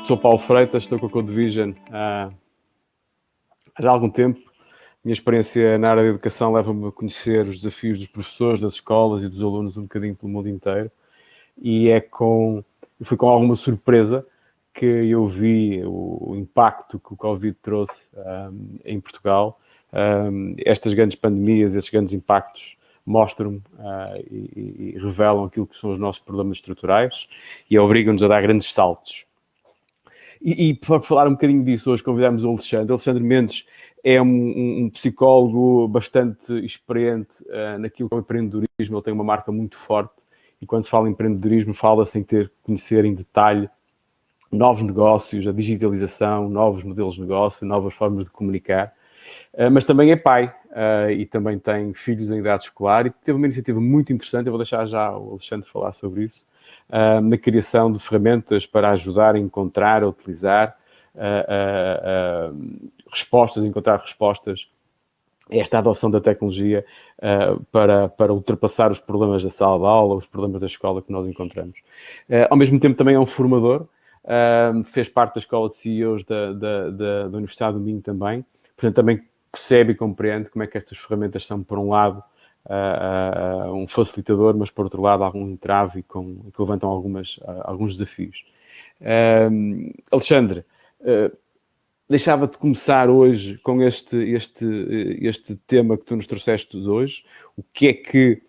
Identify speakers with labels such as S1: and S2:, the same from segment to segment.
S1: sou Paulo Freitas, estou com a Codevision há já há algum tempo. A minha experiência na área da educação leva-me a conhecer os desafios dos professores, das escolas e dos alunos um bocadinho pelo mundo inteiro. E foi com alguma surpresa que eu vi o impacto que o Covid trouxe em Portugal. Estas grandes pandemias, estes grandes impactos mostram-me e revelam aquilo que são os nossos problemas estruturais e obrigam-nos a dar grandes saltos. E para falar um bocadinho disso, hoje convidamos o Alexandre. Alexandre Mendes é um psicólogo bastante experiente naquilo que é o empreendedorismo. Ele tem uma marca muito forte e quando se fala em empreendedorismo fala-se em conhecer em detalhe novos negócios, a digitalização, novos modelos de negócio, novas formas de comunicar. Mas também é pai e também tem filhos em idade escolar e teve uma iniciativa muito interessante. Eu vou deixar já o Alexandre falar sobre isso. Na criação de ferramentas para ajudar a encontrar, a utilizar encontrar respostas a esta adoção da tecnologia para ultrapassar os problemas da sala de aula, os problemas da escola que nós encontramos. Ao mesmo tempo também é um formador, fez parte da escola de CEOs da Universidade do Minho também, portanto também percebe e compreende como é que estas ferramentas são, por um lado, um facilitador, mas por outro lado algum entrave e que levantam alguns desafios. Alexandre, deixava-te começar hoje com este tema que tu nos trouxeste hoje. O que é que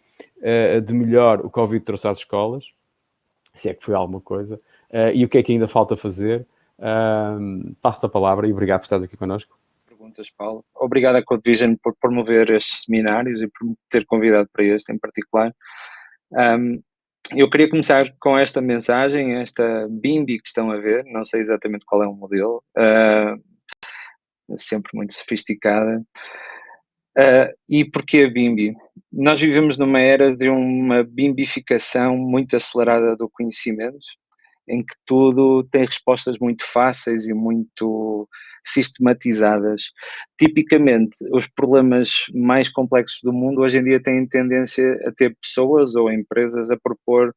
S1: de melhor o Covid trouxe às escolas, se é que foi alguma coisa, e o que é que ainda falta fazer. Passo-te a palavra e obrigado por estares aqui connosco.
S2: Perguntas, Paulo. Obrigado à Codevision por promover estes seminários e por me ter convidado para este em particular. Eu queria começar com esta mensagem, esta Bimbi que estão a ver, não sei exatamente qual é o modelo, sempre muito sofisticada. E porquê a Bimbi? Nós vivemos numa era de uma bimbificação muito acelerada do conhecimento, em que tudo tem respostas muito fáceis e muito sistematizadas. Tipicamente, os problemas mais complexos do mundo hoje em dia têm tendência a ter pessoas ou empresas a propor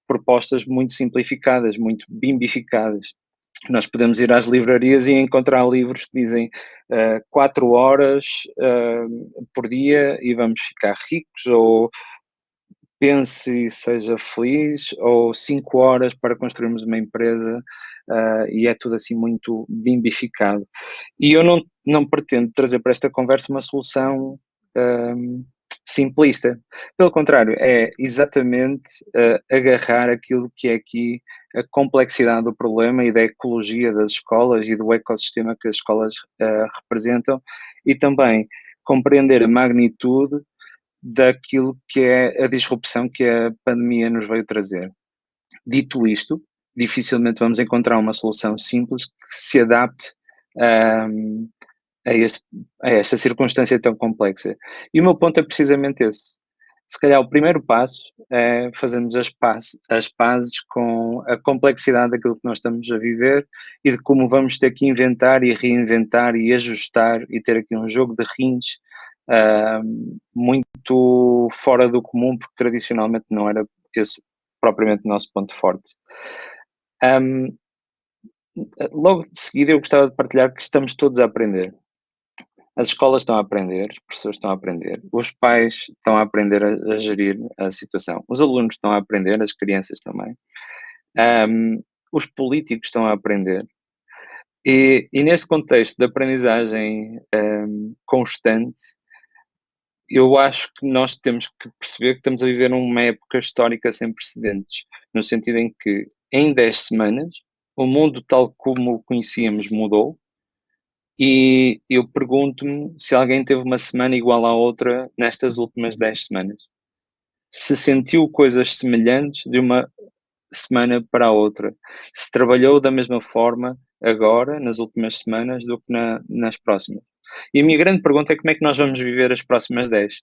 S2: propostas muito simplificadas, muito bimbificadas. Nós podemos ir às livrarias e encontrar livros que dizem 4 horas por dia e vamos ficar ricos, ou pense e seja feliz, ou 5 horas para construirmos uma empresa, e é tudo assim muito bimbificado. E eu não pretendo trazer para esta conversa uma solução simplista. Pelo contrário, é exatamente agarrar aquilo que é aqui a complexidade do problema e da ecologia das escolas e do ecossistema que as escolas representam, e também compreender a magnitude daquilo que é a disrupção que a pandemia nos veio trazer. Dito isto, dificilmente vamos encontrar uma solução simples que se adapte a esta circunstância tão complexa. E o meu ponto é precisamente esse. Se calhar o primeiro passo é fazermos as pazes com a complexidade daquilo que nós estamos a viver e de como vamos ter que inventar e reinventar e ajustar e ter aqui um jogo de rins muito fora do comum, porque tradicionalmente não era esse propriamente o nosso ponto forte. Logo de seguida eu gostava de partilhar que estamos todos a aprender. As escolas estão a aprender, os professores estão a aprender, os pais estão a aprender a gerir a situação, os alunos estão a aprender, as crianças também, os políticos estão a aprender. E nesse contexto de aprendizagem constante, eu acho que nós temos que perceber que estamos a viver uma época histórica sem precedentes, no sentido em que em 10 semanas o mundo tal como o conhecíamos mudou. E eu pergunto-me se alguém teve uma semana igual à outra nestas últimas 10 semanas. Se sentiu coisas semelhantes de uma semana para a outra. Se trabalhou da mesma forma agora, nas últimas semanas, do que nas próximas. E a minha grande pergunta é como é que nós vamos viver as próximas 10.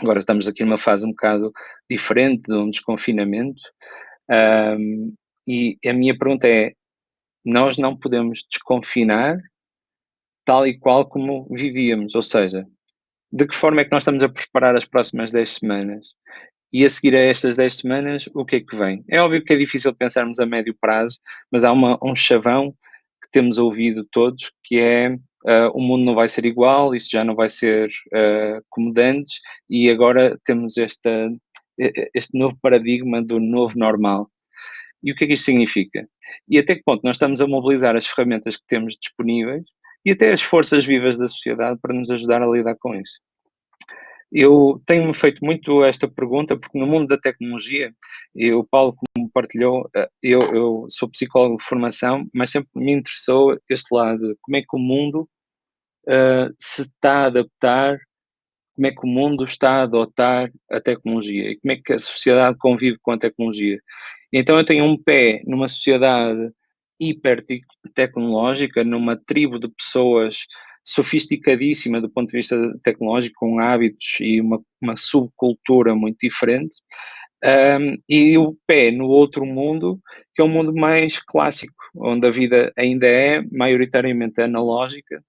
S2: Agora estamos aqui numa fase um bocado diferente de um desconfinamento. E a minha pergunta é, nós não podemos desconfinar tal e qual como vivíamos, ou seja, de que forma é que nós estamos a preparar as próximas 10 semanas? E a seguir a estas 10 semanas, o que é que vem? É óbvio que é difícil pensarmos a médio prazo, mas há um chavão que temos ouvido todos, que é o mundo não vai ser igual, isto já não vai ser como de antes, e agora temos este novo paradigma do novo normal. E o que é que isto significa? E até que ponto nós estamos a mobilizar as ferramentas que temos disponíveis e até as forças vivas da sociedade para nos ajudar a lidar com isso? Eu tenho-me feito muito esta pergunta, porque no mundo da tecnologia, e o Paulo, como partilhou, eu sou psicólogo de formação, mas sempre me interessou este lado, de como é que o mundo se está a adaptar, como é que o mundo está a adotar a tecnologia e como é que a sociedade convive com a tecnologia. Então eu tenho um pé numa sociedade hiper tecnológica, numa tribo de pessoas sofisticadíssima do ponto de vista tecnológico, com hábitos e uma subcultura muito diferente, e o pé no outro mundo, que é um mundo mais clássico, onde a vida ainda é maioritariamente analógica,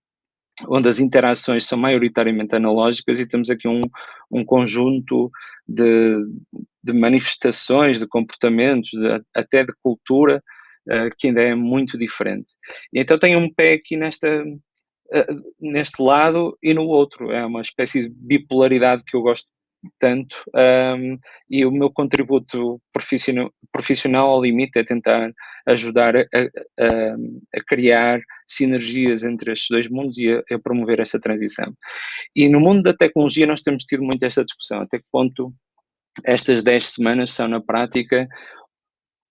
S2: onde as interações são maioritariamente analógicas e temos aqui um conjunto de, de manifestações, de comportamentos, até de cultura, que ainda é muito diferente. E então tenho um pé aqui neste lado e no outro. É uma espécie de bipolaridade que eu gosto tanto, e o meu contributo profissional ao limite é tentar ajudar a criar sinergias entre estes dois mundos e a promover essa transição. E no mundo da tecnologia nós temos tido muito esta discussão, até que ponto estas 10 semanas são na prática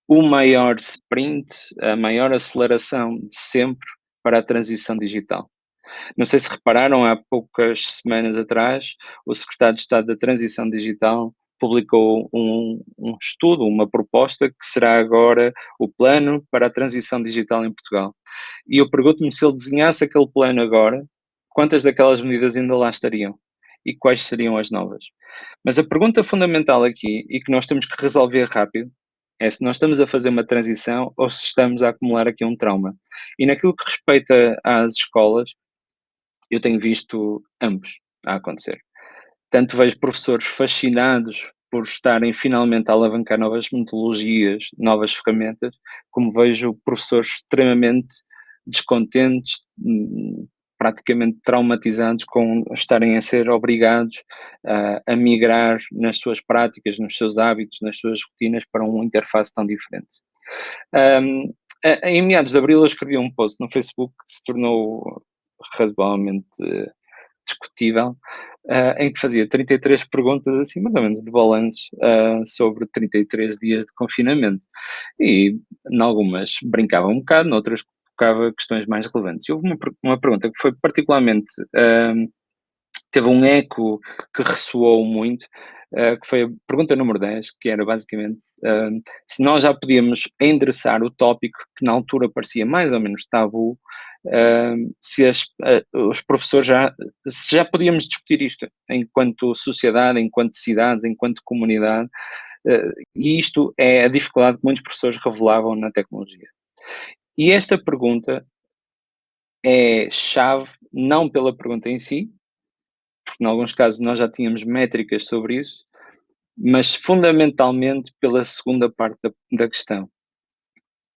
S2: o maior sprint, a maior aceleração de sempre para a transição digital. Não sei se repararam, há poucas semanas atrás, o secretário de Estado da Transição Digital publicou um estudo, uma proposta que será agora o plano para a transição digital em Portugal. E eu pergunto-me, se ele desenhasse aquele plano agora, quantas daquelas medidas ainda lá estariam? E quais seriam as novas? Mas a pergunta fundamental aqui, e que nós temos que resolver rápido, é se nós estamos a fazer uma transição ou se estamos a acumular aqui um trauma. E naquilo que respeita às escolas, eu tenho visto ambos a acontecer. Tanto vejo professores fascinados por estarem finalmente a alavancar novas metodologias, novas ferramentas, como vejo professores extremamente descontentes, praticamente traumatizados com estarem a ser obrigados a migrar nas suas práticas, nos seus hábitos, nas suas rotinas para uma interface tão diferente. Em meados de abril eu escrevi um post no Facebook que se tornou razoavelmente discutível, em que fazia 33 perguntas, assim, mais ou menos, de balanço, sobre 33 dias de confinamento. E, em algumas, brincava um bocado, noutras, colocava questões mais relevantes. E houve uma pergunta que foi particularmente. Teve um eco que ressoou muito, que foi a pergunta número 10, que era basicamente se nós já podíamos endereçar o tópico que na altura parecia mais ou menos tabu, se os professores se já podíamos discutir isto enquanto sociedade, enquanto cidades, enquanto comunidade, e isto é a dificuldade que muitos professores revelavam na tecnologia. E esta pergunta é chave, não pela pergunta em si, porque em alguns casos nós já tínhamos métricas sobre isso, mas fundamentalmente pela segunda parte da questão.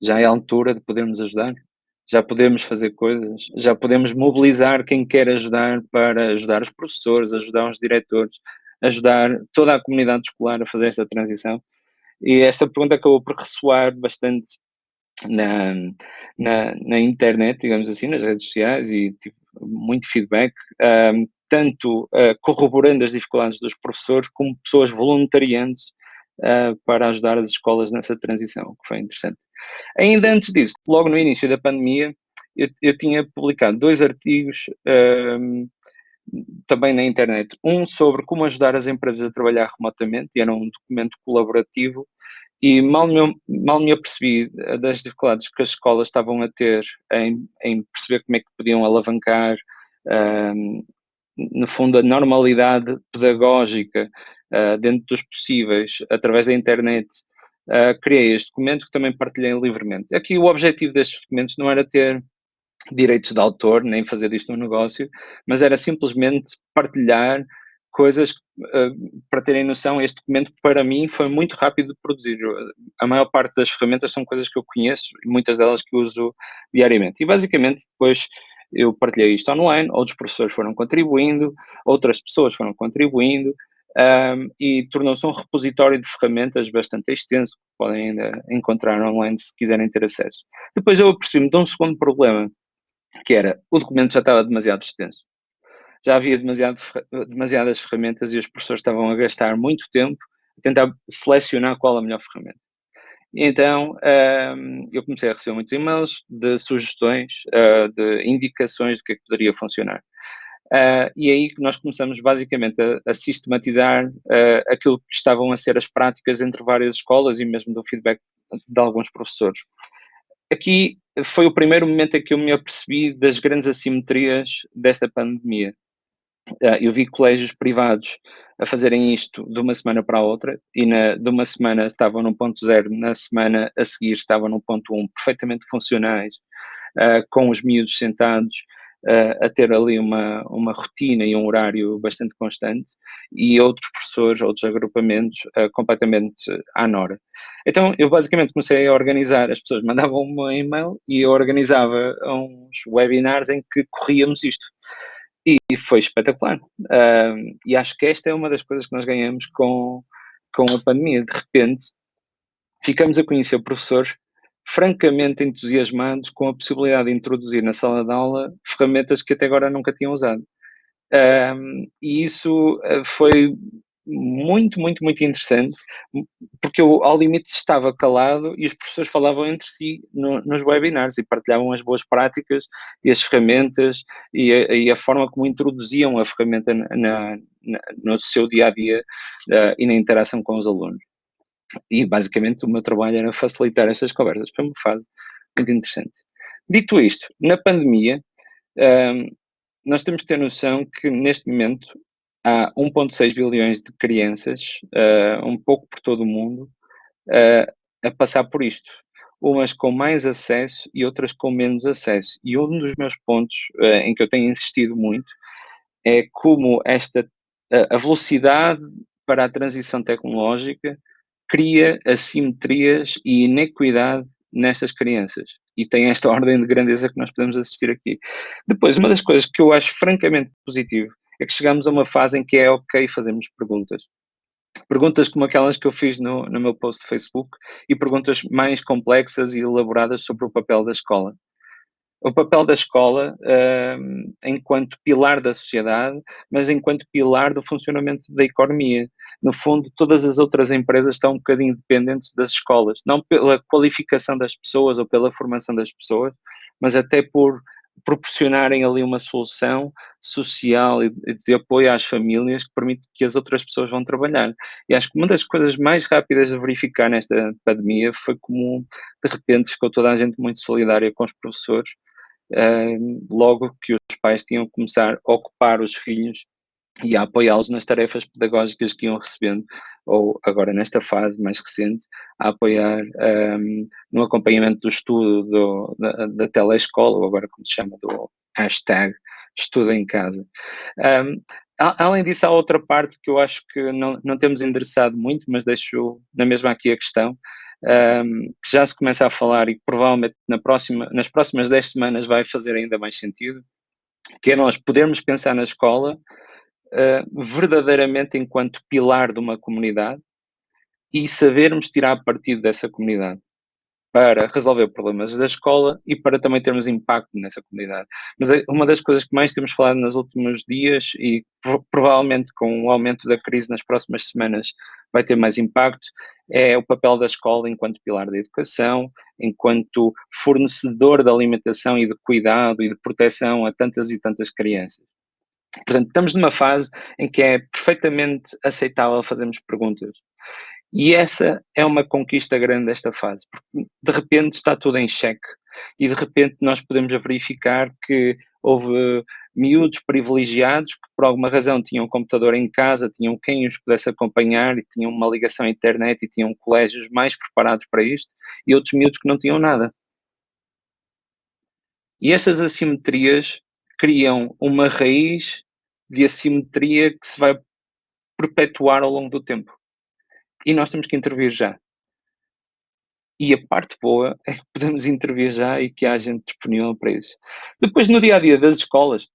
S2: Já é a altura de podermos ajudar? Já podemos fazer coisas? Já podemos mobilizar quem quer ajudar para ajudar os professores, ajudar os diretores, ajudar toda a comunidade escolar a fazer esta transição? E esta pergunta acabou por ressoar bastante na, na internet, digamos assim, nas redes sociais, e tive muito feedback, tanto corroborando as dificuldades dos professores, como pessoas voluntariando para ajudar as escolas nessa transição, que foi interessante. Ainda antes disso, logo no início da pandemia, eu tinha publicado 2 artigos também na internet. Um sobre como ajudar as empresas a trabalhar remotamente, e era um documento colaborativo, e mal me apercebi das dificuldades que as escolas estavam a ter em perceber como é que podiam alavancar, no fundo, a normalidade pedagógica dentro dos possíveis, através da internet. Criei este documento que também partilhei livremente. Aqui o objetivo destes documentos não era ter direitos de autor, nem fazer disto um negócio, mas era simplesmente partilhar coisas, para terem noção, este documento para mim foi muito rápido de produzir. A maior parte das ferramentas são coisas que eu conheço e muitas delas que uso diariamente. E basicamente depois eu partilhei isto online, outros professores foram contribuindo, outras pessoas foram contribuindo, e tornou-se um repositório de ferramentas bastante extenso, que podem ainda encontrar online se quiserem ter acesso. Depois eu apercebi-me de um segundo problema, que era o documento já estava demasiado extenso. Já havia demasiadas ferramentas e os professores estavam a gastar muito tempo a tentar selecionar qual a melhor ferramenta. E então, eu comecei a receber muitos e-mails de sugestões, de indicações do que é que poderia funcionar. E aí que nós começamos basicamente a sistematizar aquilo que estavam a ser as práticas entre várias escolas e mesmo do feedback de alguns professores. Aqui foi o primeiro momento em que eu me apercebi das grandes assimetrias desta pandemia. Eu vi colégios privados a fazerem isto de uma semana para a outra e de uma semana estavam no ponto zero, na semana a seguir estavam no ponto um, perfeitamente funcionais, com os miúdos sentados, a ter ali uma rotina e um horário bastante constante, e outros professores, outros agrupamentos, completamente à nora. Então eu basicamente comecei a organizar, as pessoas mandavam um e-mail e eu organizava uns webinars em que corríamos isto. E foi espetacular. E acho que esta é uma das coisas que nós ganhamos com a pandemia. De repente, ficamos a conhecer professores francamente entusiasmados com a possibilidade de introduzir na sala de aula ferramentas que até agora nunca tinham usado. E isso foi muito, muito, muito interessante, porque eu, ao limite, estava calado e os professores falavam entre si nos webinars e partilhavam as boas práticas e as ferramentas e a forma como introduziam a ferramenta no seu dia a dia e na interação com os alunos. E basicamente o meu trabalho era facilitar estas conversas. Foi uma fase muito interessante. Dito isto, na pandemia, um, nós temos que ter noção que neste momento há 1,6 bilhões de crianças, um pouco por todo o mundo, a passar por isto. Umas com mais acesso e outras com menos acesso. E um dos meus pontos em que eu tenho insistido muito é como a velocidade para a transição tecnológica cria assimetrias e inequidade nestas crianças. E tem esta ordem de grandeza que nós podemos assistir aqui. Depois, uma das coisas que eu acho francamente positivo é que chegamos a uma fase em que é ok fazermos perguntas. Perguntas como aquelas que eu fiz no meu post de Facebook e perguntas mais complexas e elaboradas sobre o papel da escola. O papel da escola, enquanto pilar da sociedade, mas enquanto pilar do funcionamento da economia. No fundo, todas as outras empresas estão um bocadinho dependentes das escolas, não pela qualificação das pessoas ou pela formação das pessoas, mas até por proporcionarem ali uma solução social e de apoio às famílias que permite que as outras pessoas vão trabalhar. E acho que uma das coisas mais rápidas a verificar nesta pandemia foi como, de repente, ficou toda a gente muito solidária com os professores, logo que os pais tinham que começar a ocupar os filhos e a apoiá-los nas tarefas pedagógicas que iam recebendo, ou agora nesta fase mais recente, a apoiar no acompanhamento do estudo da telescola, ou agora como se chama, do hashtag estudo em casa. Além disso, há outra parte que eu acho que não temos endereçado muito, mas deixo na mesma aqui a questão, que já se começa a falar e que provavelmente nas próximas 10 semanas vai fazer ainda mais sentido, que é nós podermos pensar na escola verdadeiramente enquanto pilar de uma comunidade e sabermos tirar partido dessa comunidade para resolver problemas da escola e para também termos impacto nessa comunidade. Mas uma das coisas que mais temos falado nos últimos dias e provavelmente com o aumento da crise nas próximas semanas vai ter mais impacto, é o papel da escola enquanto pilar da educação, enquanto fornecedor de alimentação e de cuidado e de proteção a tantas e tantas crianças. Portanto, estamos numa fase em que é perfeitamente aceitável fazermos perguntas. E essa é uma conquista grande desta fase, porque de repente está tudo em xeque e de repente nós podemos verificar que houve miúdos privilegiados que por alguma razão tinham um computador em casa, tinham quem os pudesse acompanhar e tinham uma ligação à internet e tinham colégios mais preparados para isto, e outros miúdos que não tinham nada. E essas assimetrias criam uma raiz de assimetria que se vai perpetuar ao longo do tempo. E nós temos que intervir já. E a parte boa é que podemos intervir já e que há gente disponível para isso. Depois, no dia a dia das escolas,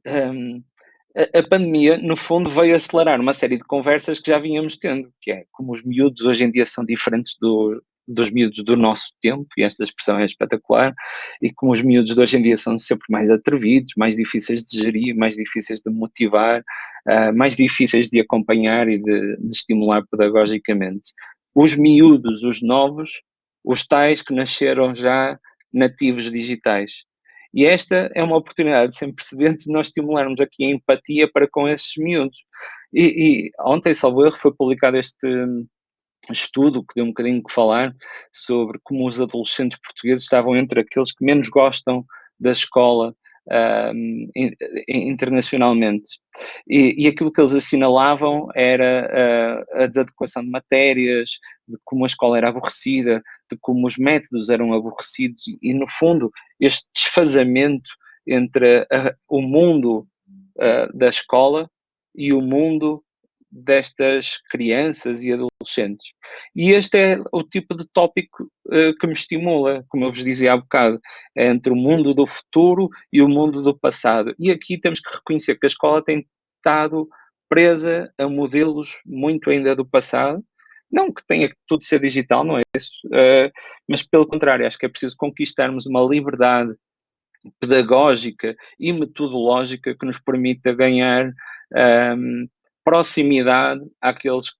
S2: hum, a pandemia, no fundo, veio acelerar uma série de conversas que já vínhamos tendo, que é como os miúdos hoje em dia são diferentes dos miúdos do nosso tempo, e esta expressão é espetacular, e como os miúdos de hoje em dia são sempre mais atrevidos, mais difíceis de gerir, mais difíceis de motivar, mais difíceis de acompanhar e de estimular pedagogicamente. Os miúdos, os novos, os tais que nasceram já nativos digitais. E esta é uma oportunidade sem precedentes de nós estimularmos aqui a empatia para com esses miúdos. E ontem, salvo erro, foi publicado este estudo que deu um bocadinho que falar sobre como os adolescentes portugueses estavam entre aqueles que menos gostam da escola internacionalmente. E aquilo que eles assinalavam era a desadequação de matérias, de como a escola era aborrecida, de como os métodos eram aborrecidos e no fundo, este desfazamento entre o mundo da escola e o mundo destas crianças e adolescentes. E este é o tipo de tópico que me estimula, como eu vos dizia há bocado, é entre o mundo do futuro e o mundo do passado. E aqui temos que reconhecer que a escola tem estado presa a modelos muito ainda do passado. Não que tenha que tudo ser digital, não é isso, mas pelo contrário, acho que é preciso conquistarmos uma liberdade pedagógica e metodológica que nos permita ganhar proximidade àqueles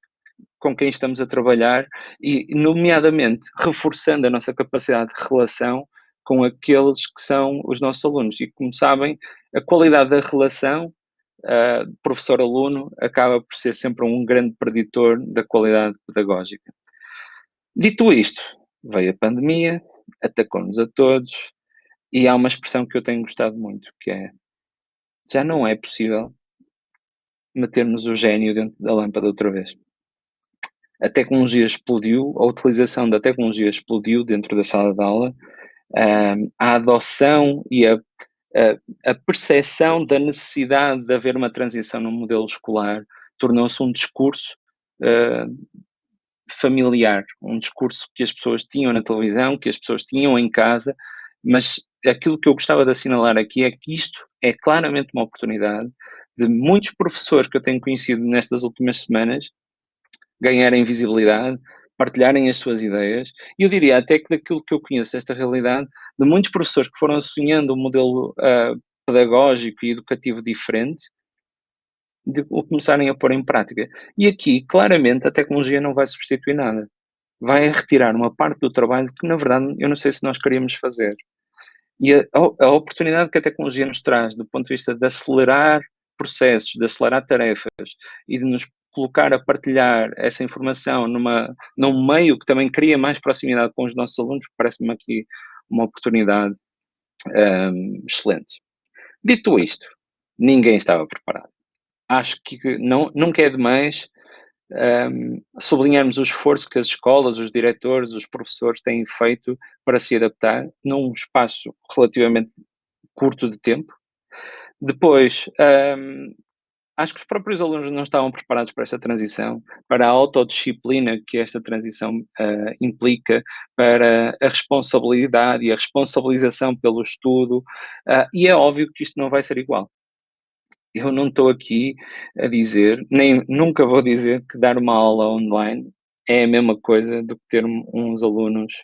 S2: com quem estamos a trabalhar e, nomeadamente, reforçando a nossa capacidade de relação com aqueles que são os nossos alunos. E, como sabem, a qualidade da relação professor-aluno acaba por ser sempre um grande preditor da qualidade pedagógica. Dito isto, veio a pandemia, atacou-nos a todos e há uma expressão que eu tenho gostado muito, que é: já não é possível metermos o gênio dentro da lâmpada outra vez. A tecnologia explodiu, a utilização da tecnologia explodiu dentro da sala de aula, a adoção e a percepção da necessidade de haver uma transição no modelo escolar tornou-se um discurso familiar, um discurso que as pessoas tinham na televisão, que as pessoas tinham em casa, mas aquilo que eu gostava de assinalar aqui é que isto é claramente uma oportunidade de muitos professores que eu tenho conhecido nestas últimas semanas ganharem visibilidade, partilharem as suas ideias, e eu diria até que daquilo que eu conheço desta realidade, de muitos professores que foram sonhando um modelo pedagógico e educativo diferente, de o começarem a pôr em prática. E aqui, claramente, a tecnologia não vai substituir nada. Vai retirar uma parte do trabalho que, na verdade, eu não sei se nós queríamos fazer. E a oportunidade que a tecnologia nos traz, do ponto de vista de acelerar processos, de acelerar tarefas e de nos colocar a partilhar essa informação num meio que também cria mais proximidade com os nossos alunos, parece-me aqui uma oportunidade excelente. Dito isto, ninguém estava preparado. Acho que nunca é demais sublinharmos o esforço que as escolas, os diretores, os professores têm feito para se adaptar num espaço relativamente curto de tempo. Depois, acho que os próprios alunos não estavam preparados para esta transição, para a autodisciplina que esta transição implica, para a responsabilidade e a responsabilização pelo estudo, e é óbvio que isto não vai ser igual. Eu não estou aqui a dizer, nem nunca vou dizer que dar uma aula online é a mesma coisa do que ter uns alunos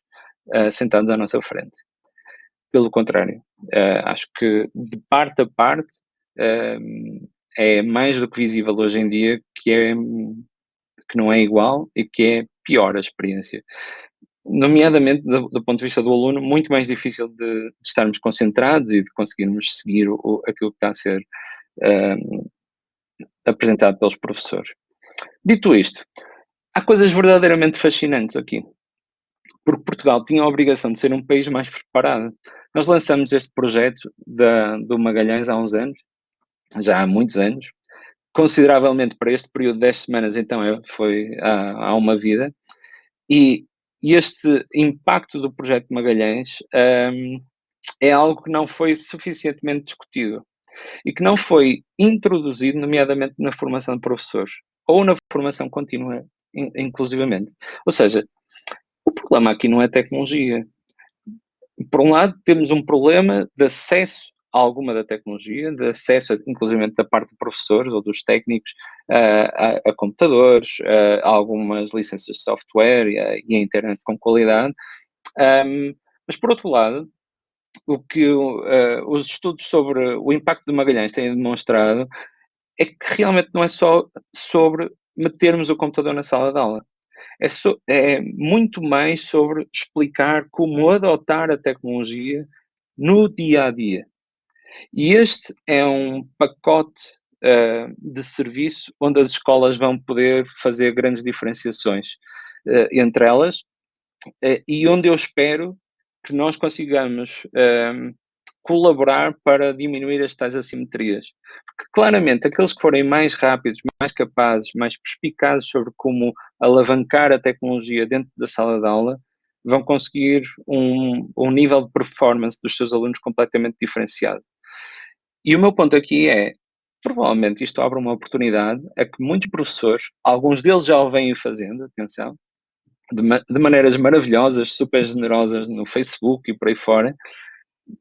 S2: sentados à nossa frente. Pelo contrário, acho que de parte a parte é mais do que visível hoje em dia que não é igual e que é pior a experiência. Nomeadamente do ponto de vista do aluno, muito mais difícil de estarmos concentrados e de conseguirmos seguir aquilo que está a ser apresentado pelos professores. Dito isto, há coisas verdadeiramente fascinantes aqui, porque Portugal tinha a obrigação de ser um país mais preparado. Nós lançamos este projeto do Magalhães há uns anos, já há muitos anos, consideravelmente para este período de 10 semanas, então foi há uma vida, e este impacto do projeto Magalhães é algo que não foi suficientemente discutido e que não foi introduzido, nomeadamente na formação de professores. ou na formação contínua, inclusivamente. Ou seja, o problema aqui não é tecnologia. Por um lado, temos um problema de acesso a alguma da tecnologia, de acesso, inclusivamente da parte de professores ou dos técnicos, a computadores, a algumas licenças de software e a internet com qualidade. Mas, por outro lado, o que os estudos sobre o impacto de Magalhães têm demonstrado é que realmente não é só sobre metermos o computador na sala de aula. É muito mais sobre explicar como adotar a tecnologia no dia a dia. E este é um pacote de serviço onde as escolas vão poder fazer grandes diferenciações entre elas, e onde eu espero que nós consigamos colaborar para diminuir as tais assimetrias. Porque claramente aqueles que forem mais rápidos, mais capazes, mais perspicazes sobre como alavancar a tecnologia dentro da sala de aula, vão conseguir um nível de performance dos seus alunos completamente diferenciado. E o meu ponto aqui é, provavelmente isto abre uma oportunidade a que muitos professores, alguns deles já o vêm fazendo, atenção, de maneiras maravilhosas, super generosas no Facebook e por aí fora,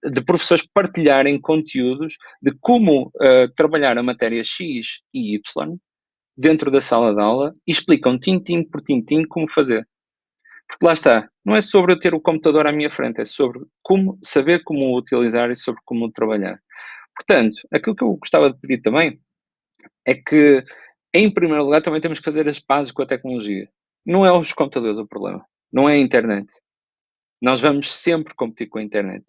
S2: de professores partilharem conteúdos de como trabalhar a matéria X e Y dentro da sala de aula e explicam tintim por tintim como fazer. Porque lá está, não é sobre eu ter o computador à minha frente, é sobre como saber como o utilizar e sobre como o trabalhar. Portanto, aquilo que eu gostava de pedir também é que, em primeiro lugar, também temos que fazer as pazes com a tecnologia. Não é os computadores o problema, não é a internet. Nós vamos sempre competir com a internet.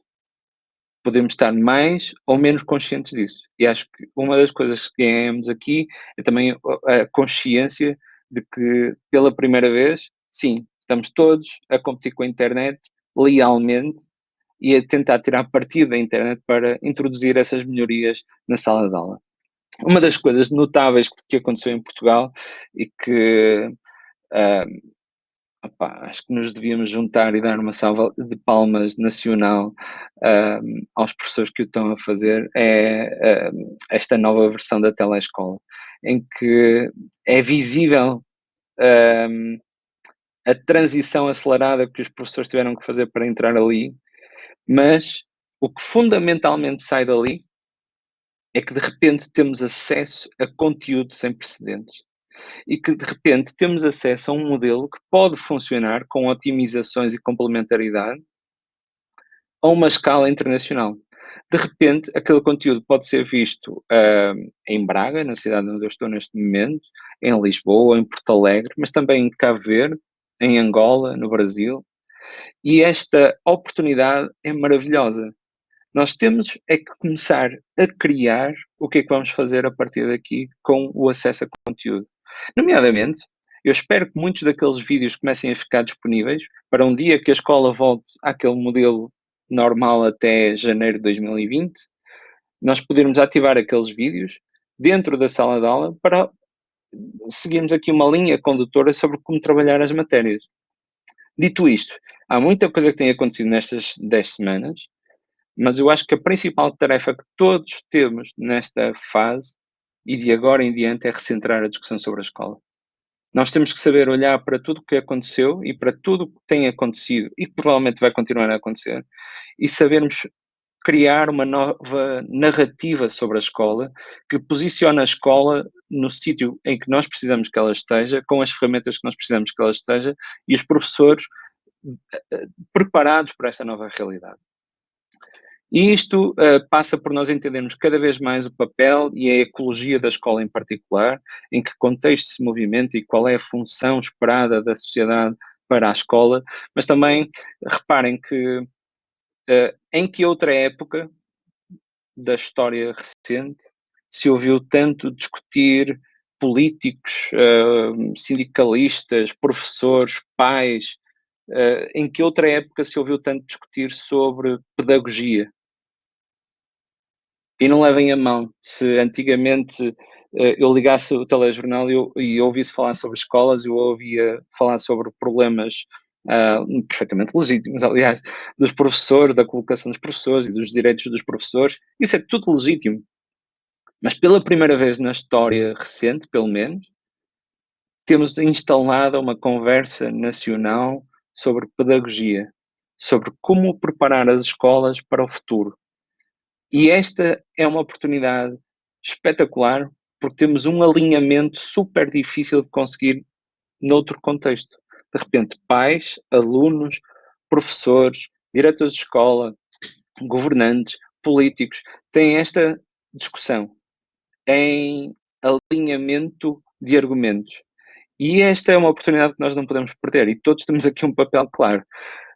S2: Podemos estar mais ou menos conscientes disso. E acho que uma das coisas que ganhamos aqui é também a consciência de que, pela primeira vez, sim, estamos todos a competir com a internet lealmente e a tentar tirar partido da internet para introduzir essas melhorias na sala de aula. Uma das coisas notáveis que aconteceu em Portugal e que acho que nos devíamos juntar e dar uma salva de palmas nacional aos professores que o estão a fazer é esta nova versão da telescola, em que é visível a transição acelerada que os professores tiveram que fazer para entrar ali, mas o que fundamentalmente sai dali é que de repente temos acesso a conteúdo sem precedentes e que de repente temos acesso a um modelo que pode funcionar com otimizações e complementaridade a uma escala internacional. De repente, aquele conteúdo pode ser visto em Braga, na cidade onde eu estou neste momento, em Lisboa, em Porto Alegre, mas também em Cabo Verde, em Angola, no Brasil. E esta oportunidade é maravilhosa. Nós temos é que começar a criar o que é que vamos fazer a partir daqui com o acesso a conteúdo. Nomeadamente, eu espero que muitos daqueles vídeos comecem a ficar disponíveis para um dia que a escola volte àquele modelo normal até janeiro de 2020, nós podermos ativar aqueles vídeos dentro da sala de aula para seguirmos aqui uma linha condutora sobre como trabalhar as matérias. Dito isto, há muita coisa que tem acontecido nestas 10 semanas, mas eu acho que a principal tarefa que todos temos nesta fase e de agora em diante é recentrar a discussão sobre a escola. Nós temos que saber olhar para tudo o que aconteceu e para tudo o que tem acontecido e que provavelmente vai continuar a acontecer e sabermos criar uma nova narrativa sobre a escola que posiciona a escola no sítio em que nós precisamos que ela esteja, com as ferramentas que nós precisamos que ela esteja e os professores preparados para esta nova realidade. E isto passa por nós entendermos cada vez mais o papel e a ecologia da escola em particular, em que contexto se movimenta e qual é a função esperada da sociedade para a escola, mas também reparem que em que outra época da história recente se ouviu tanto discutir políticos, sindicalistas, professores, pais, em que outra época se ouviu tanto discutir sobre pedagogia? E não levem a mão. Se antigamente eu ligasse o telejornal e ouvisse falar sobre escolas, eu ouvia falar sobre problemas perfeitamente legítimos, aliás, dos professores, da colocação dos professores e dos direitos dos professores. Isso é tudo legítimo. Mas pela primeira vez na história recente, pelo menos, temos instalada uma conversa nacional sobre pedagogia, sobre como preparar as escolas para o futuro. E esta é uma oportunidade espetacular, porque temos um alinhamento super difícil de conseguir noutro contexto. De repente, pais, alunos, professores, diretores de escola, governantes, políticos, têm esta discussão em alinhamento de argumentos. E esta é uma oportunidade que nós não podemos perder e todos temos aqui um papel claro.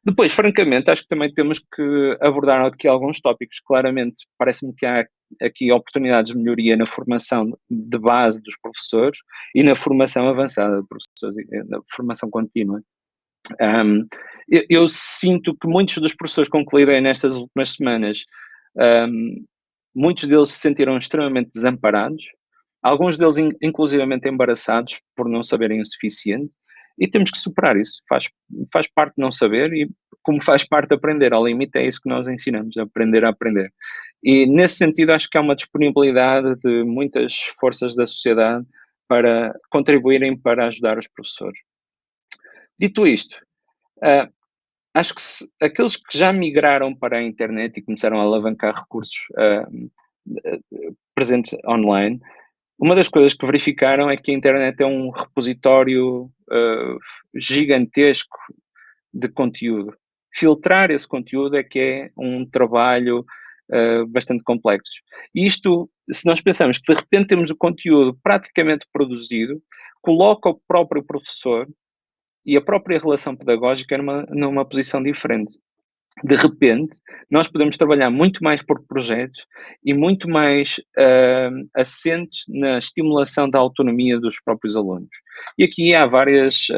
S2: Depois, francamente, acho que também temos que abordar aqui alguns tópicos. Claramente, parece-me que há aqui oportunidades de melhoria na formação de base dos professores e na formação avançada de professores, na formação contínua. Eu sinto que muitos dos professores com que lidei nestas últimas semanas, muitos deles se sentiram extremamente desamparados, alguns deles inclusivamente embaraçados por não saberem o suficiente, e temos que superar isso. Faz parte de não saber e, como faz parte de aprender, ao limite é isso que nós ensinamos, aprender a aprender. E, nesse sentido, acho que há uma disponibilidade de muitas forças da sociedade para contribuírem para ajudar os professores. Dito isto, ah, acho que aqueles que já migraram para a internet e começaram a alavancar recursos presentes online, uma das coisas que verificaram é que a internet é um repositório gigantesco de conteúdo. Filtrar esse conteúdo é que é um trabalho bastante complexo. E isto, se nós pensamos que de repente temos o conteúdo praticamente produzido, coloca o próprio professor e a própria relação pedagógica numa posição diferente. De repente, nós podemos trabalhar muito mais por projetos e muito mais assentes na estimulação da autonomia dos próprios alunos. E aqui há várias,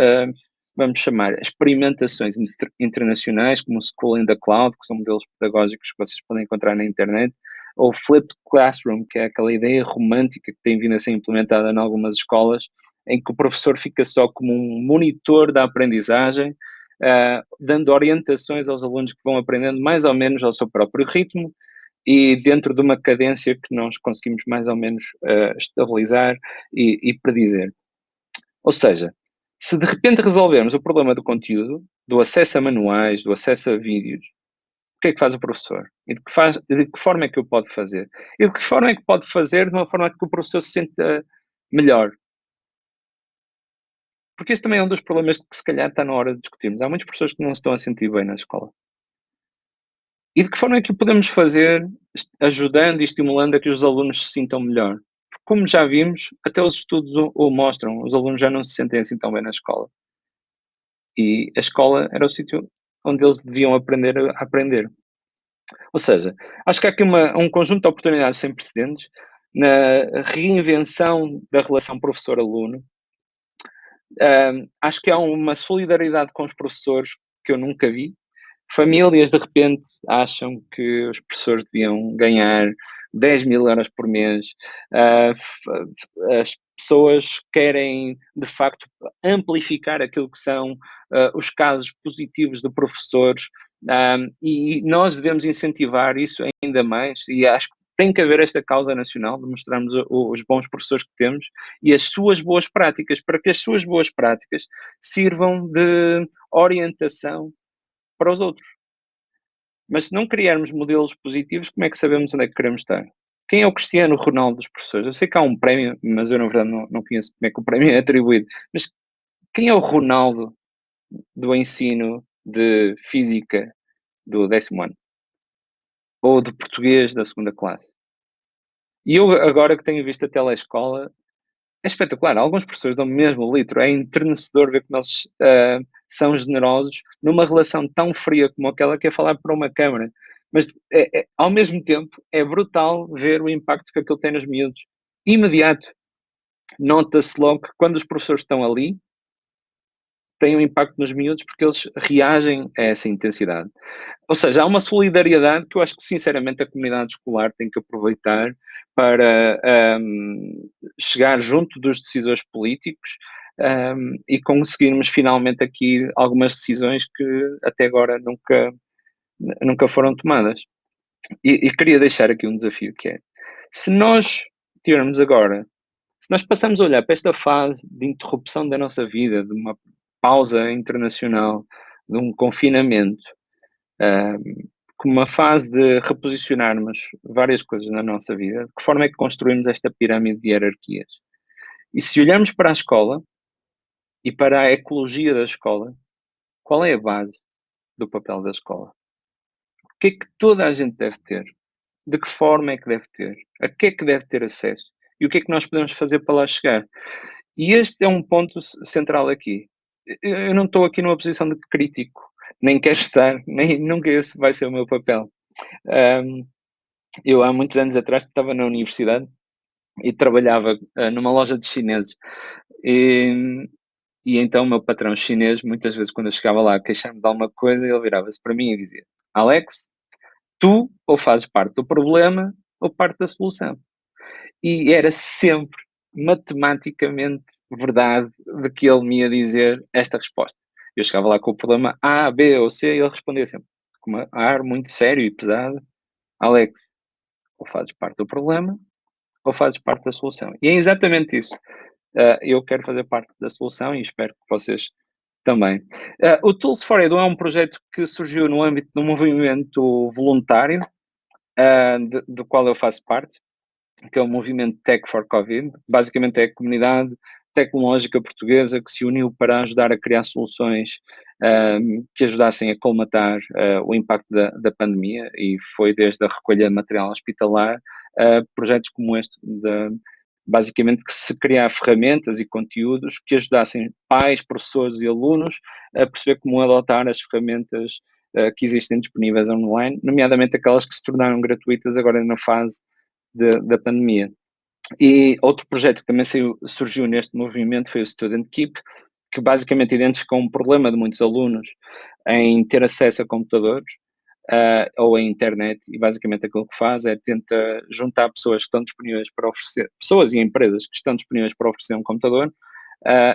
S2: vamos chamar, experimentações internacionais, como o School in the Cloud, que são modelos pedagógicos que vocês podem encontrar na internet, ou Flipped Classroom, que é aquela ideia romântica que tem vindo a ser implementada em algumas escolas, em que o professor fica só como um monitor da aprendizagem, dando orientações aos alunos que vão aprendendo mais ou menos ao seu próprio ritmo e dentro de uma cadência que nós conseguimos mais ou menos estabilizar e predizer. Ou seja, se de repente resolvermos o problema do conteúdo, do acesso a manuais, do acesso a vídeos, o que é que faz o professor? E de que forma é que o pode fazer? E de que forma é que pode fazer de uma forma que o professor se sinta melhor? Porque esse também é um dos problemas que se calhar está na hora de discutirmos. Há muitas pessoas que não se estão a sentir bem na escola. E de que forma é que o podemos fazer ajudando e estimulando a que os alunos se sintam melhor? Porque, como já vimos, até os estudos o mostram, os alunos já não se sentem assim tão bem na escola. E a escola era o sítio onde eles deviam aprender a aprender. Ou seja, acho que há aqui um conjunto de oportunidades sem precedentes na reinvenção da relação professor-aluno. Acho que há uma solidariedade com os professores que eu nunca vi. Famílias, de repente, acham que os professores deviam ganhar 10.000 euros por mês. As pessoas querem, de facto, amplificar aquilo que são os casos positivos de professores, e nós devemos incentivar isso ainda mais, e acho que tem que haver esta causa nacional de mostrarmos os bons professores que temos e as suas boas práticas, para que as suas boas práticas sirvam de orientação para os outros. Mas se não criarmos modelos positivos, como é que sabemos onde é que queremos estar? Quem é o Cristiano Ronaldo dos professores? Eu sei que há um prémio, mas eu na verdade não conheço como é que o prémio é atribuído. Mas quem é o Ronaldo do ensino de física do 10º ano? Ou de português da segunda classe? E eu agora que tenho visto a telescola, é espetacular. Alguns professores dão mesmo o litro. É enternecedor ver como eles são generosos numa relação tão fria como aquela que é falar para uma câmara. Mas, ao mesmo tempo, é brutal ver o impacto que aquilo tem nos miúdos. Imediato. Nota-se logo que quando os professores estão ali, tem um impacto nos miúdos porque eles reagem a essa intensidade. Ou seja, há uma solidariedade que eu acho que, sinceramente, a comunidade escolar tem que aproveitar para chegar junto dos decisores políticos e conseguirmos finalmente aqui algumas decisões que até agora nunca foram tomadas. E queria deixar aqui um desafio que é, se nós tivermos agora Se nós passamos a olhar para esta fase de interrupção da nossa vida, de uma pausa internacional, de um confinamento, como uma fase de reposicionarmos várias coisas na nossa vida, de que forma é que construímos esta pirâmide de hierarquias? E se olharmos para a escola e para a ecologia da escola, qual é a base do papel da escola? O que é que toda a gente deve ter? De que forma é que deve ter? A que é que deve ter acesso? E o que é que nós podemos fazer para lá chegar? E este é um ponto central aqui. Eu não estou aqui numa posição de crítico, nem quero estar, nem nunca esse vai ser o meu papel. Um, eu há muitos anos atrás estava na universidade e trabalhava numa loja de chineses. E, e então o meu patrão chinês, muitas vezes quando eu chegava lá a queixar-me de alguma coisa, ele virava-se para mim e dizia: Alex, tu ou fazes parte do problema ou parte da solução. E era sempre matematicamente verdade de que ele me ia dizer esta resposta. Eu chegava lá com o problema A, B ou C e ele respondia sempre com um ar muito sério e pesado: Alex, ou fazes parte do problema ou fazes parte da solução. E é exatamente isso. Eu quero fazer parte da solução e espero que vocês também. O Tools for Edu é um projeto que surgiu no âmbito de um movimento voluntário, do qual eu faço parte, que é o movimento Tech for Covid. Basicamente é a comunidade tecnológica portuguesa que se uniu para ajudar a criar soluções que ajudassem a colmatar o impacto da pandemia, e foi desde a recolha de material hospitalar a projetos como este, basicamente que se criar ferramentas e conteúdos que ajudassem pais, professores e alunos a perceber como adotar as ferramentas que existem disponíveis online, nomeadamente aquelas que se tornaram gratuitas agora na fase da pandemia. E outro projeto que também surgiu neste movimento foi o Student Keep, que basicamente identificou um problema de muitos alunos em ter acesso a computadores ou a internet, e basicamente aquilo que faz é tenta juntar pessoas que estão disponíveis para oferecer, pessoas e empresas que estão disponíveis para oferecer um computador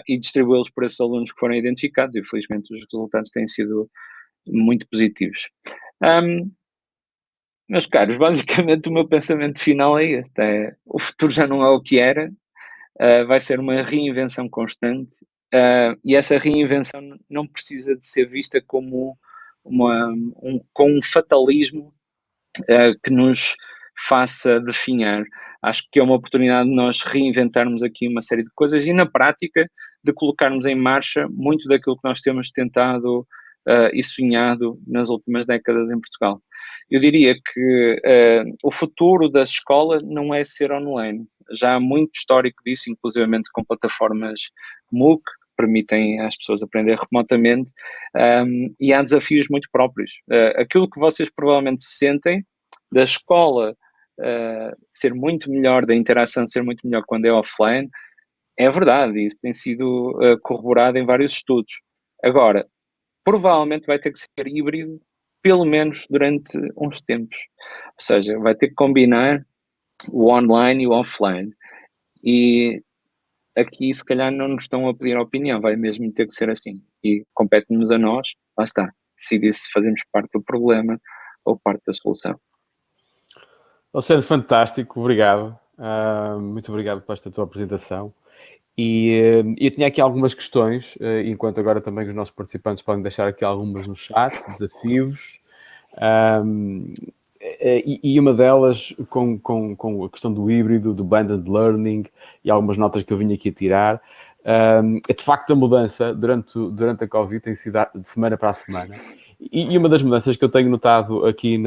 S2: e distribuí-los por esses alunos que foram identificados, e felizmente os resultados têm sido muito positivos. Meus caros, basicamente o meu pensamento final é este: o futuro já não é o que era, vai ser uma reinvenção constante, e essa reinvenção não precisa de ser vista como com um fatalismo que nos faça definhar. Acho que é uma oportunidade de nós reinventarmos aqui uma série de coisas e, na prática, de colocarmos em marcha muito daquilo que nós temos tentado e sonhado nas últimas décadas em Portugal. Eu diria que o futuro da escola não é ser online. Já há muito histórico disso, inclusivamente com plataformas MOOC, que permitem às pessoas aprender remotamente, e há desafios muito próprios. Aquilo que vocês provavelmente sentem da escola ser muito melhor, da interação ser muito melhor quando é offline, é verdade, isso tem sido corroborado em vários estudos. Agora, provavelmente vai ter que ser híbrido, pelo menos durante uns tempos. Ou seja, vai ter que combinar o online e o offline. E aqui, se calhar, não nos estão a pedir opinião, vai mesmo ter que ser assim. E compete-nos a nós, lá está, decidir se fazemos parte do problema ou parte da solução.
S1: Alexandre, fantástico, obrigado. Muito obrigado por esta tua apresentação. E eu tinha aqui algumas questões, enquanto agora também os nossos participantes podem deixar aqui algumas no chat, desafios. E uma delas com a questão do híbrido, do blended learning e algumas notas que eu vim aqui a tirar. De facto, a mudança durante a Covid tem sido de semana para a semana. E uma das mudanças que eu tenho notado aqui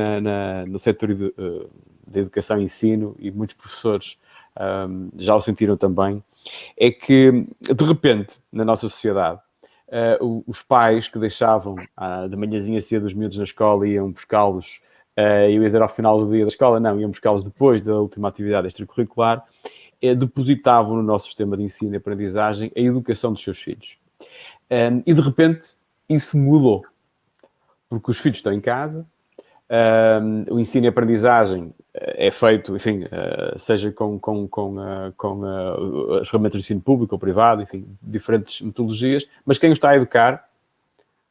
S1: no setor de educação e ensino, e muitos professores já o sentiram também, é que, de repente, na nossa sociedade, os pais que deixavam de manhãzinha cedo os miúdos na escola e iam buscá-los, eu ia dizer ao final do dia da escola, não, iam buscá-los depois da última atividade extracurricular, depositavam no nosso sistema de ensino e aprendizagem a educação dos seus filhos. E, de repente, isso mudou, porque os filhos estão em casa, o ensino e aprendizagem é feito, enfim, seja com as ferramentas de ensino público ou privado, enfim, diferentes metodologias, mas quem os está a educar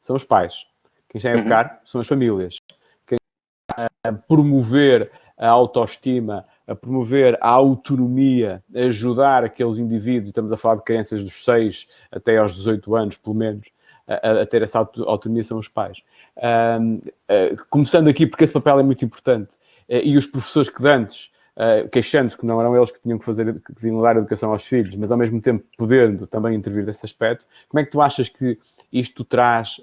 S1: são os pais. Quem está a educar são as famílias. Quem está a promover a autoestima a promover a autonomia, a ajudar aqueles indivíduos, estamos a falar de crianças dos 6 até aos 18 anos, pelo menos, a ter essa autonomia são os pais. Começando aqui, porque esse papel é muito importante, e os professores que de antes, queixando-se que não eram eles que tinham que tinham dar educação aos filhos, mas ao mesmo tempo podendo também intervir nesse aspecto, como é que tu achas que isto traz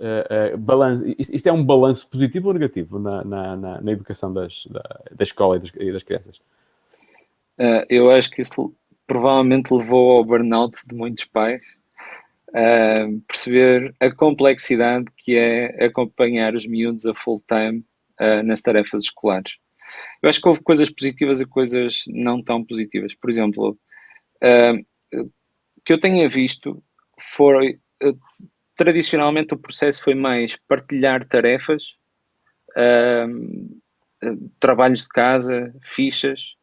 S1: balanço? Isto é um balanço positivo ou negativo na educação da escola e das crianças?
S2: Eu acho que isso provavelmente levou ao burnout de muitos pais. Perceber a complexidade que é acompanhar os miúdos a full time nas tarefas escolares. Eu acho que houve coisas positivas e coisas não tão positivas. Por exemplo, o que eu tenha visto foi, tradicionalmente o processo foi mais partilhar tarefas, trabalhos de casa, fichas,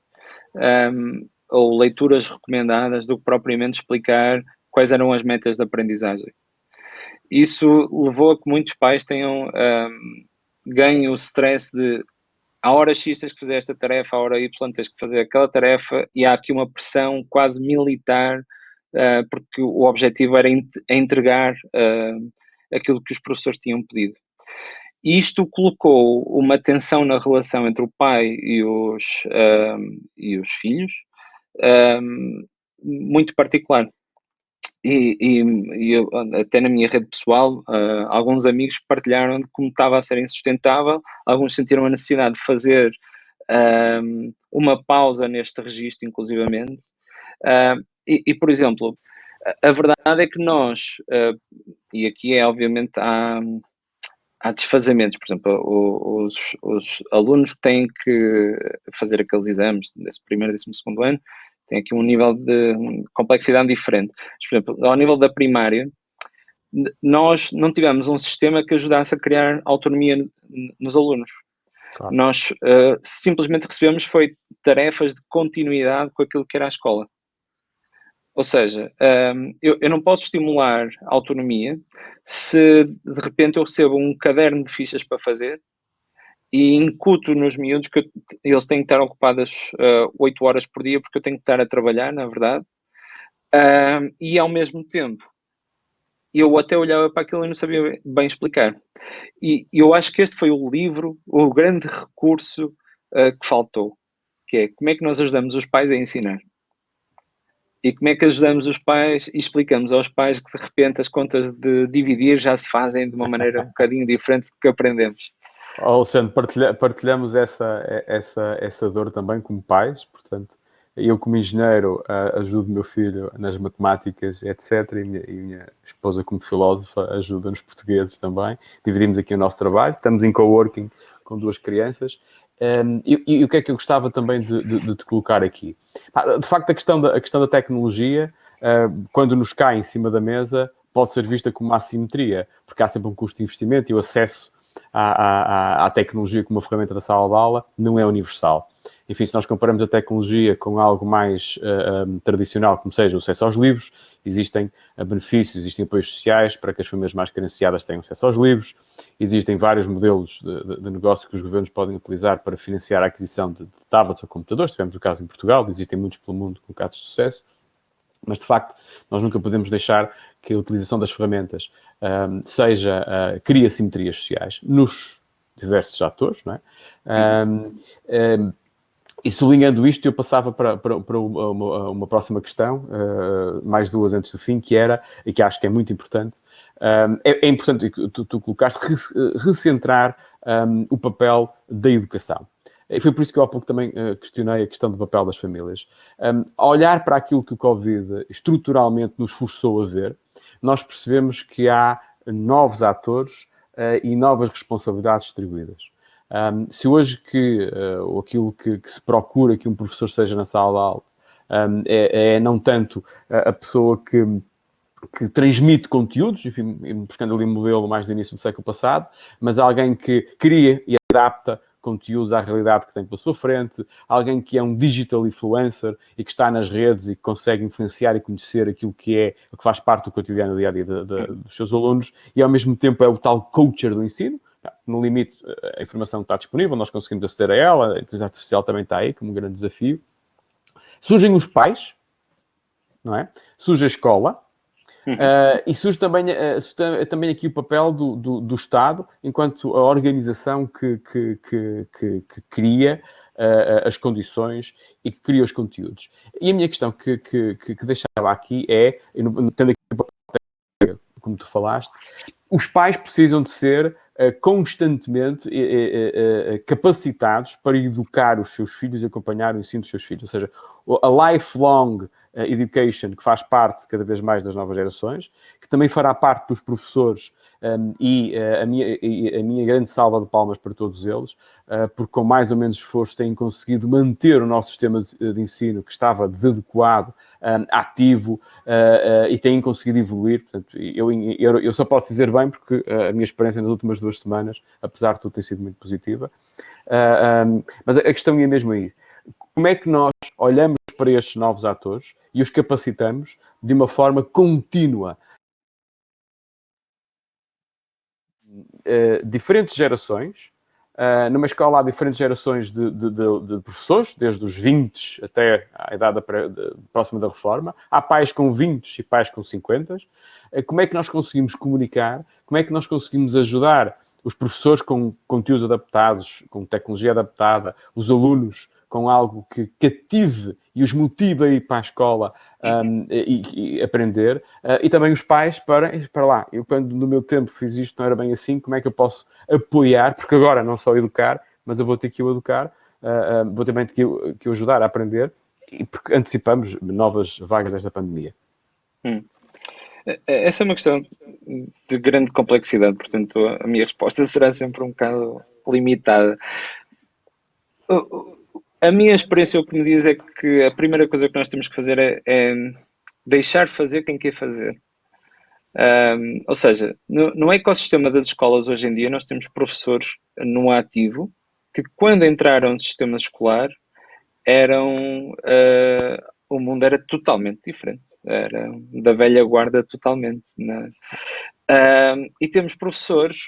S2: ou leituras recomendadas, do que propriamente explicar quais eram as metas de aprendizagem. Isso levou a que muitos pais tenham ganho o stress de à hora X tens que fazer esta tarefa, à hora Y tens que fazer aquela tarefa, e há aqui uma pressão quase militar, porque o objetivo era entregar aquilo que os professores tinham pedido. Isto colocou uma tensão na relação entre o pai e os filhos, muito particular. E eu, até na minha rede pessoal, alguns amigos partilharam de como estava a ser insustentável, alguns sentiram a necessidade de fazer uma pausa neste registro, inclusivamente. Por exemplo, a verdade é que nós, e aqui é obviamente há desfazamentos, por exemplo, os alunos que têm que fazer aqueles exames desse primeiro e 12º ano têm aqui um nível de complexidade diferente. Por exemplo, ao nível da primária, nós não tivemos um sistema que ajudasse a criar autonomia nos alunos. Claro. Nós simplesmente recebemos foi tarefas de continuidade com aquilo que era a escola. Ou seja, eu não posso estimular a autonomia se de repente eu recebo um caderno de fichas para fazer e incuto nos miúdos que eles têm que estar ocupadas 8 horas por dia, porque eu tenho que estar a trabalhar, na verdade, e ao mesmo tempo eu até olhava para aquilo e não sabia bem explicar. E eu acho que este foi o livro, o grande recurso que faltou, que é como é que nós ajudamos os pais a ensinar. E como é que ajudamos os pais e explicamos aos pais que de repente as contas de dividir já se fazem de uma maneira um bocadinho diferente do que aprendemos.
S1: Alexandre, partilhamos essa dor também como pais, portanto, eu como engenheiro ajudo o meu filho nas matemáticas, etc. E minha esposa como filósofa ajuda-nos portugueses também. Dividimos aqui o nosso trabalho, estamos em coworking com 2 crianças. E o que é que eu gostava também de te colocar aqui? De facto, a questão da tecnologia, quando nos cai em cima da mesa, pode ser vista como uma assimetria, porque há sempre um custo de investimento e o acesso à tecnologia como uma ferramenta da sala de aula não é universal. Enfim, se nós comparamos a tecnologia com algo mais tradicional, como seja o acesso aos livros, existem benefícios, existem apoios sociais para que as famílias mais carenciadas tenham acesso aos livros, existem vários modelos de negócio que os governos podem utilizar para financiar a aquisição de tablets ou computadores. Tivemos o caso em Portugal, existem muitos pelo mundo com casos de sucesso, mas de facto nós nunca podemos deixar que a utilização das ferramentas crie assimetrias sociais nos diversos atores, não é? E sublinhando isto, eu passava para uma próxima questão, mais 2 antes do fim, que era, e que acho que é muito importante, é importante que tu colocaste, recentrar o papel da educação. E foi por isso que eu há pouco também questionei a questão do papel das famílias. Ao olhar para aquilo que o Covid estruturalmente nos forçou a ver, nós percebemos que há novos atores e novas responsabilidades distribuídas. Se hoje ou aquilo que se procura que um professor seja na sala de aula é não tanto a pessoa que transmite conteúdos, enfim, buscando ali um modelo mais do início do século passado, mas alguém que cria e adapta conteúdos à realidade que tem pela sua frente, alguém que é um digital influencer e que está nas redes e que consegue influenciar e conhecer aquilo que faz parte do cotidiano, do dia-a-dia dos seus alunos, e ao mesmo tempo é o tal coacher do ensino. No limite, a informação está disponível, nós conseguimos aceder a ela, a inteligência artificial também está aí como um grande desafio. Surgem os pais, não é? Surge a escola, e surge também aqui o papel do Estado enquanto a organização que cria as condições e que cria os conteúdos. E a minha questão que deixava aqui é, tendo aqui o papel, como tu falaste, os pais precisam de ser constantemente capacitados para educar os seus filhos e acompanhar o ensino dos seus filhos. Ou seja, a lifelong education, que faz parte cada vez mais das novas gerações, que também fará parte dos professores, e a minha grande salva de palmas para todos eles, porque com mais ou menos esforço têm conseguido manter o nosso sistema de ensino, que estava desadequado, ativo, e têm conseguido evoluir. Portanto, eu só posso dizer bem porque a minha experiência nas últimas 2 semanas, apesar de tudo, tem sido muito positiva. Mas a questão é mesmo aí. Como é que nós olhamos para estes novos atores e os capacitamos de uma forma contínua? Diferentes gerações. Numa escola há diferentes gerações de professores, desde os 20 até à idade próxima da reforma. Há pais com 20 e pais com 50. Como é que nós conseguimos comunicar? Como é que nós conseguimos ajudar os professores com conteúdos adaptados, com tecnologia adaptada, os alunos com algo que cative e os motive a ir para a escola e aprender, e também os pais para lá. Eu, quando no meu tempo fiz isto, não era bem assim, como é que eu posso apoiar? Porque agora não só educar, mas eu vou ter que o educar, vou também ter que o ajudar a aprender, e porque antecipamos novas vagas desta pandemia.
S2: Essa é uma questão de grande complexidade, portanto, a minha resposta será sempre um bocado limitada. A minha experiência, o que me diz é que a primeira coisa que nós temos que fazer é deixar fazer quem quer fazer. Ou seja, no ecossistema das escolas hoje em dia, nós temos professores no ativo que, quando entraram no sistema escolar, o mundo era totalmente diferente, era da velha guarda totalmente, né? E temos professores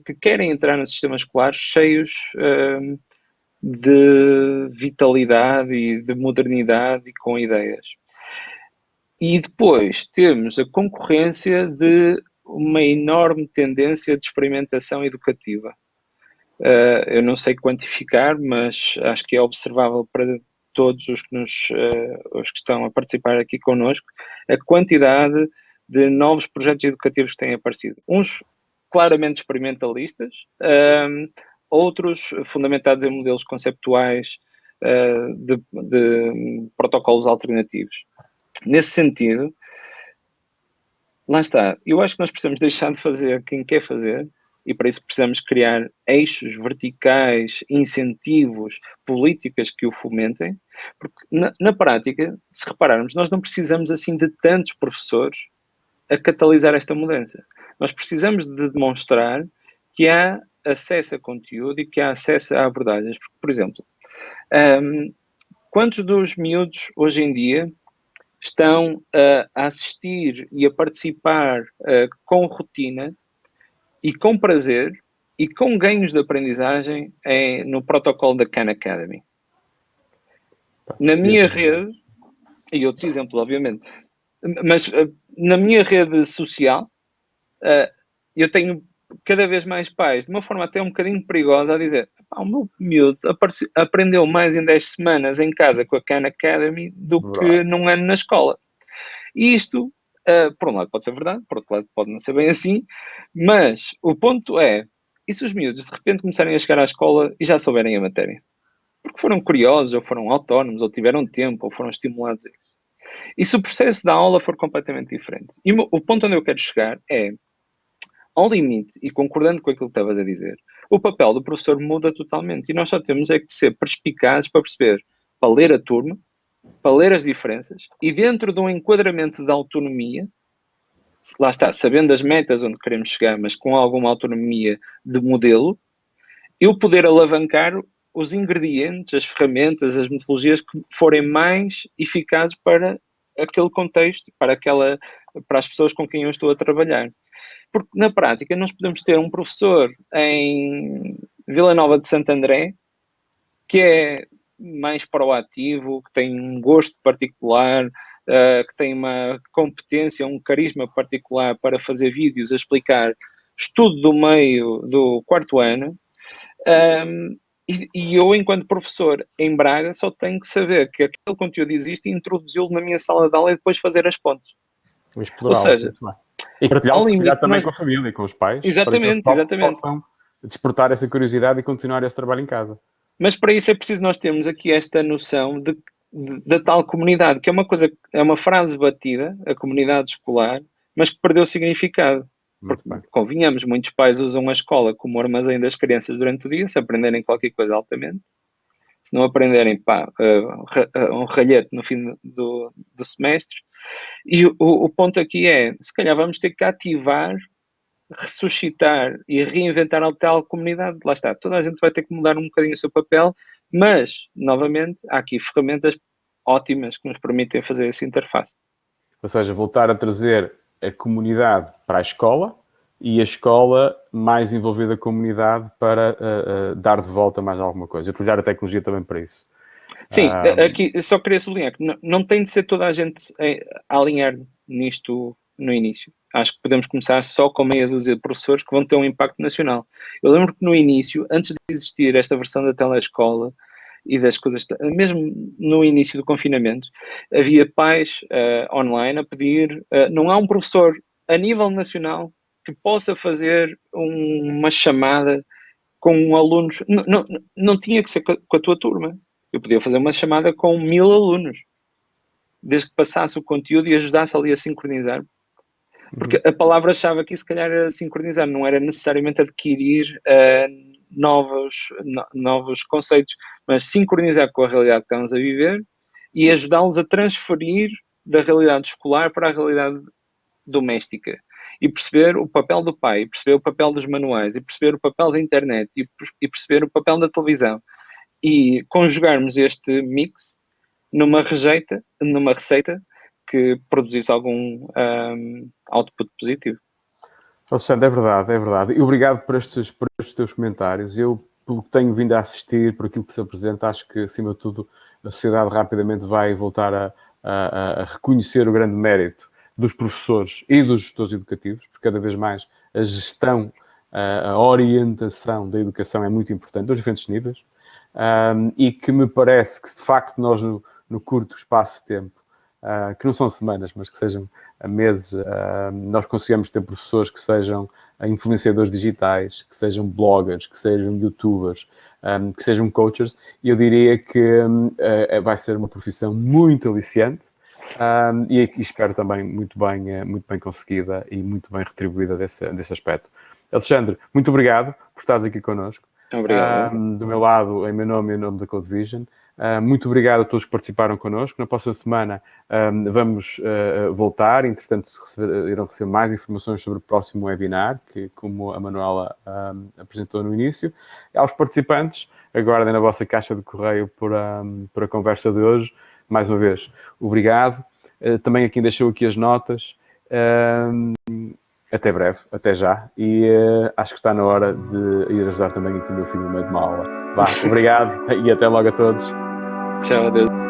S2: que querem entrar no sistema escolar cheios de vitalidade e de modernidade e com ideias. E depois temos a concorrência de uma enorme tendência de experimentação educativa. Eu não sei quantificar, mas acho que é observável para todos os que estão a participar aqui connosco, a quantidade de novos projetos educativos que têm aparecido. Uns claramente experimentalistas, outros fundamentados em modelos conceptuais de protocolos alternativos. Nesse sentido, lá está, eu acho que nós precisamos deixar de fazer quem quer fazer, e para isso precisamos criar eixos verticais, incentivos, políticas que o fomentem, porque na prática, se repararmos, nós não precisamos assim de tantos professores a catalisar esta mudança. Nós precisamos de demonstrar que há acesso a conteúdo e que há acesso a abordagens. Porque, por exemplo, quantos dos miúdos hoje em dia estão a assistir e a participar com rotina e com prazer e com ganhos de aprendizagem no protocolo da Khan Academy? Na minha rede, e outros exemplos, obviamente, mas na minha rede social, eu tenho cada vez mais pais, de uma forma até um bocadinho perigosa, a dizer: o meu miúdo aprendeu mais em 10 semanas em casa com a Khan Academy do que num ano na escola. E isto, por um lado pode ser verdade, por outro lado pode não ser bem assim, mas o ponto é, e se os miúdos de repente começarem a chegar à escola e já souberem a matéria? Porque foram curiosos, ou foram autónomos, ou tiveram tempo, ou foram estimulados a isso. E se o processo da aula for completamente diferente? E o ponto onde eu quero chegar é, ao limite, e concordando com aquilo que estavas a dizer, o papel do professor muda totalmente, e nós só temos é que ser perspicazes para perceber, para ler a turma, para ler as diferenças, e dentro de um enquadramento de autonomia, lá está, sabendo as metas onde queremos chegar, mas com alguma autonomia de modelo, eu poder alavancar os ingredientes, as ferramentas, as metodologias que forem mais eficazes para aquele contexto, para as pessoas com quem eu estou a trabalhar. Porque, na prática, nós podemos ter um professor em Vila Nova de Santo André que é mais proativo, que tem um gosto particular, que tem uma competência, um carisma particular para fazer vídeos a explicar estudo do meio do quarto ano. E eu, enquanto professor em Braga, só tenho que saber que aquele conteúdo existe e introduzi-lo na minha sala de aula e depois fazer as pontes. Ou
S1: Explorá-lo,
S2: seja,
S1: muito bem. E partilhá-lo,
S2: ao
S1: se calhar,
S2: limite,
S1: também
S2: nós...
S1: com a família e com os pais, para que eles
S2: Exatamente, exatamente.
S1: possam despertar essa curiosidade e continuar esse trabalho em casa.
S2: Mas para isso é preciso nós termos aqui esta noção da tal comunidade, que é uma coisa, é uma frase batida, a comunidade escolar, mas que perdeu significado. Porque,
S1: Muito bem.
S2: convenhamos, muitos pais usam a escola como armazém das crianças durante o dia, se aprenderem qualquer coisa altamente. Se não aprenderem, pá, um ralhete no fim do semestre. E o ponto aqui é, se calhar vamos ter que ativar, ressuscitar e reinventar a tal comunidade. Lá está, toda a gente vai ter que mudar um bocadinho o seu papel, mas, novamente, há aqui ferramentas ótimas que nos permitem fazer essa interface.
S1: Ou seja, voltar a trazer a comunidade para a escola e a escola mais envolvida a comunidade para dar de volta mais alguma coisa. Utilizar a tecnologia também para isso.
S2: Sim, aqui só queria sublinhar que não tem de ser toda a gente a alinhar nisto no início. Acho que podemos começar só com meia dúzia de professores que vão ter um impacto nacional. Eu lembro que no início, antes de existir esta versão da telescola e das coisas, mesmo no início do confinamento, havia pais online a pedir, não há um professor a nível nacional que possa fazer uma chamada com alunos, não tinha que ser com a tua turma. Eu podia fazer uma chamada com 1000 alunos, desde que passasse o conteúdo e ajudasse ali a sincronizar. Porque a palavra-chave aqui, se calhar, era sincronizar, não era necessariamente adquirir novos conceitos, mas sincronizar com a realidade que estamos a viver e ajudá-los a transferir da realidade escolar para a realidade doméstica. E perceber o papel do pai, e perceber o papel dos manuais, e perceber o papel da internet, e perceber o papel da televisão. E conjugarmos este mix numa receita que produzisse algum output positivo.
S1: Alexandre, é verdade, é verdade. E obrigado por estes teus comentários. Eu, pelo que tenho vindo a assistir, por aquilo que se apresenta, acho que, acima de tudo, a sociedade rapidamente vai voltar a reconhecer o grande mérito dos professores e dos gestores educativos, porque cada vez mais a gestão, a orientação da educação é muito importante, aos diferentes níveis, e que me parece que, de facto, nós, no curto espaço de tempo, que não são semanas, mas que sejam meses, nós consigamos ter professores que sejam influenciadores digitais, que sejam bloggers, que sejam youtubers, que sejam coaches, e eu diria que vai ser uma profissão muito aliciante, e espero também muito bem conseguida e muito bem retribuída desse aspecto. Alexandre, muito obrigado por estares aqui connosco.
S2: Obrigado.
S1: Do meu lado, em meu nome e em nome da Codevision. Muito obrigado a todos que participaram connosco. Na próxima semana vamos voltar. Entretanto, irão receber mais informações sobre o próximo webinar, que, como a Manuela apresentou no início. Aos participantes, aguardem na vossa caixa de correio por a conversa de hoje. Mais uma vez, obrigado. Também a quem deixou aqui as notas. Até breve, até já. E acho que está na hora de ir ajudar também aqui o meu filho no meio de uma aula. Vá, obrigado e até logo a todos.
S2: Tchau, adeus.